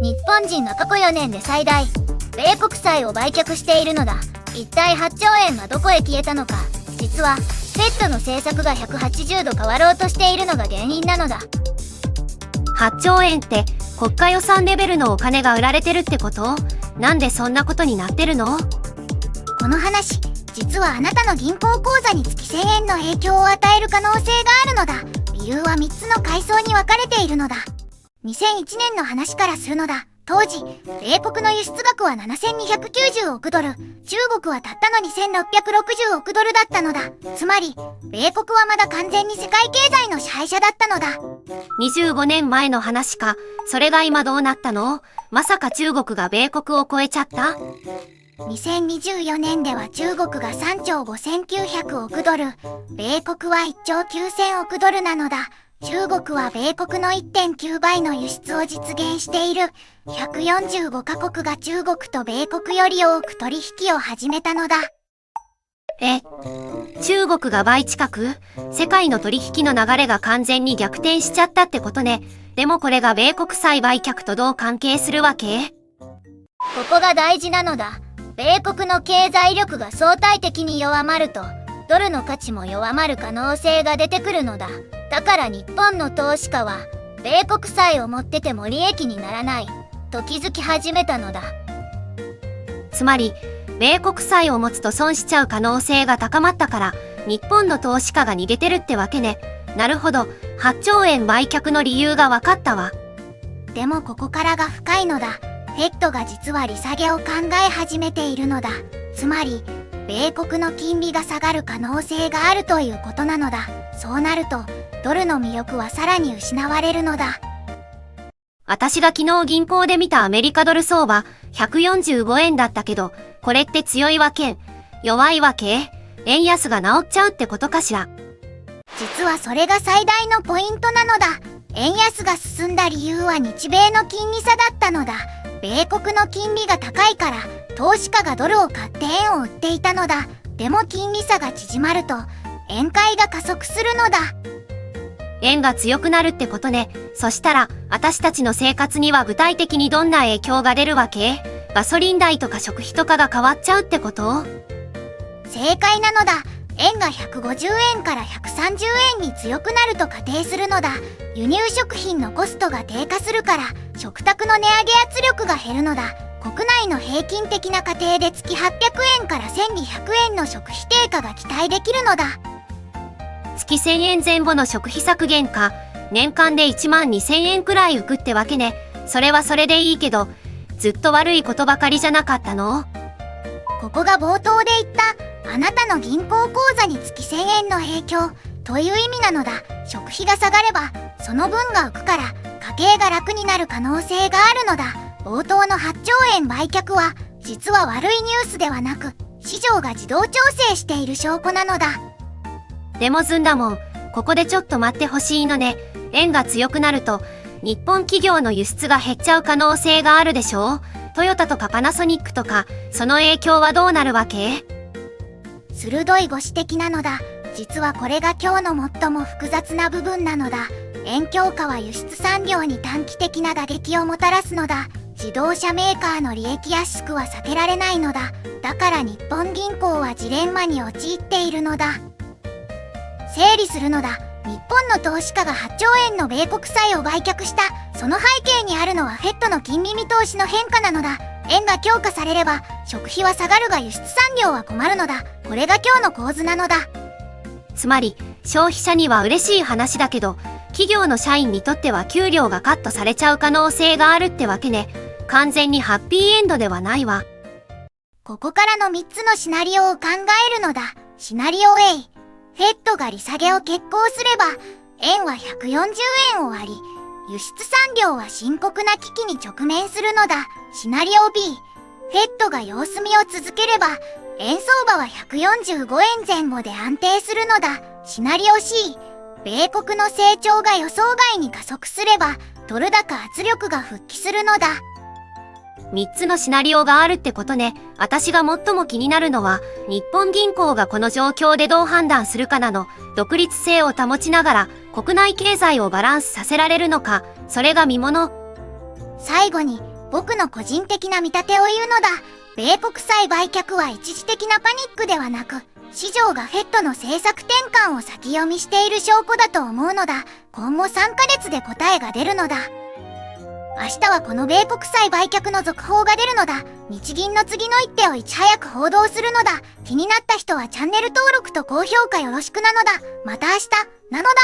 日本人が過去4年で最大米国債を売却しているのだ。一体8兆円はどこへ消えたのか。実はFEDの政策が180度変わろうとしているのが原因なのだ。8兆円って国家予算レベルのお金が売られてるってこと？なんでそんなことになってるの？この話、実はあなたの銀行口座に月1000円の影響を与える可能性があるのだ。理由は3つの階層に分かれているのだ。2001年の話からするのだ。当時、米国の輸出額は7290億ドル、中国はたったの2660億ドルだったのだ。つまり、米国はまだ完全に世界経済の支配者だったのだ。25年前の話か。それが今どうなったの？まさか中国が米国を超えちゃった？ 2024年では中国が3兆5900億ドル、米国は1兆9000億ドルなのだ。中国は米国の 1.9 倍の輸出を実現している。145カ国が中国と米国より多く取引を始めたのだ。中国が倍近く？世界の取引の流れが完全に逆転しちゃったってことね。でもこれが米国債売却とどう関係するわけ？ここが大事なのだ。米国の経済力が相対的に弱まると、ドルの価値も弱まる可能性が出てくるのだ。だから日本の投資家は、米国債を持ってても利益にならない、と気づき始めたのだ。つまり、米国債を持つと損しちゃう可能性が高まったから、日本の投資家が逃げてるってわけね。なるほど、8兆円売却の理由が分かったわ。でもここからが深いのだ。FEDが実は利下げを考え始めているのだ。つまり、米国の金利が下がる可能性があるということなのだ。そうなると、ドルの魅力はさらに失われるのだ。私が昨日銀行で見たアメリカドル相場145円だったけど、これって強いわけ？弱いわけ？円安が治っちゃうってことかしら？実はそれが最大のポイントなのだ。円安が進んだ理由は日米の金利差だったのだ。米国の金利が高いから、投資家がドルを買って円を売っていたのだ。でも金利差が縮まると、円買いが加速するのだ。円が強くなるってことね。そしたら、私たちの生活には具体的にどんな影響が出るわけ？ガソリン代とか食費とかが変わっちゃうってこと？正解なのだ。円が150円から130円に強くなると仮定するのだ。輸入食品のコストが低下するから、食卓の値上げ圧力が減るのだ。国内の平均的な家庭で月800円から1200円の食費低下が期待できるのだ。月1000円前後の食費削減か、年間で1万2000円くらい浮くってわけね。それはそれでいいけど、ずっと悪いことばかりじゃなかったの？ここが冒頭で言った、あなたの銀行口座に月1000円の影響という意味なのだ。食費が下がれば、その分が浮くから、家計が楽になる可能性があるのだ。冒頭の8兆円売却は、実は悪いニュースではなく、市場が自動調整している証拠なのだ。でもずんだもん、ここでちょっと待ってほしいのね。円が強くなると、日本企業の輸出が減っちゃう可能性があるでしょ？トヨタとかパナソニックとか、その影響はどうなるわけ？鋭いご指摘なのだ。実はこれが今日の最も複雑な部分なのだ。円強化は輸出産業に短期的な打撃をもたらすのだ。自動車メーカーの利益圧縮は避けられないのだ。だから日本銀行はジレンマに陥っているのだ。整理するのだ。日本の投資家が8兆円の米国債を売却した。その背景にあるのはFEDの金利見通しの変化なのだ。円が強化されれば食費は下がるが輸出産業は困るのだ。これが今日の構図なのだ。つまり消費者には嬉しい話だけど、企業の社員にとっては給料がカットされちゃう可能性があるってわけね。完全にハッピーエンドではないわ。ここからの3つのシナリオを考えるのだ。シナリオ A、FED が利下げを決行すれば、円は140円を割り、輸出産業は深刻な危機に直面するのだ。シナリオ B、FED が様子見を続ければ、円相場は145円前後で安定するのだ。シナリオ C、米国の成長が予想外に加速すれば、ドル高圧力が復帰するのだ。3つのシナリオがあるってことね。私が最も気になるのは、日本銀行がこの状況でどう判断するかなの。独立性を保ちながら、国内経済をバランスさせられるのか、それが見もの。最後に、僕の個人的な見立てを言うのだ。米国債売却は一時的なパニックではなく、市場がフェットの政策転換を先読みしている証拠だと思うのだ。今後3ヶ月で答えが出るのだ。明日はこの米国債売却の続報が出るのだ。日銀の次の一手をいち早く報道するのだ。気になった人はチャンネル登録と高評価よろしくなのだ。また明日、なのだ。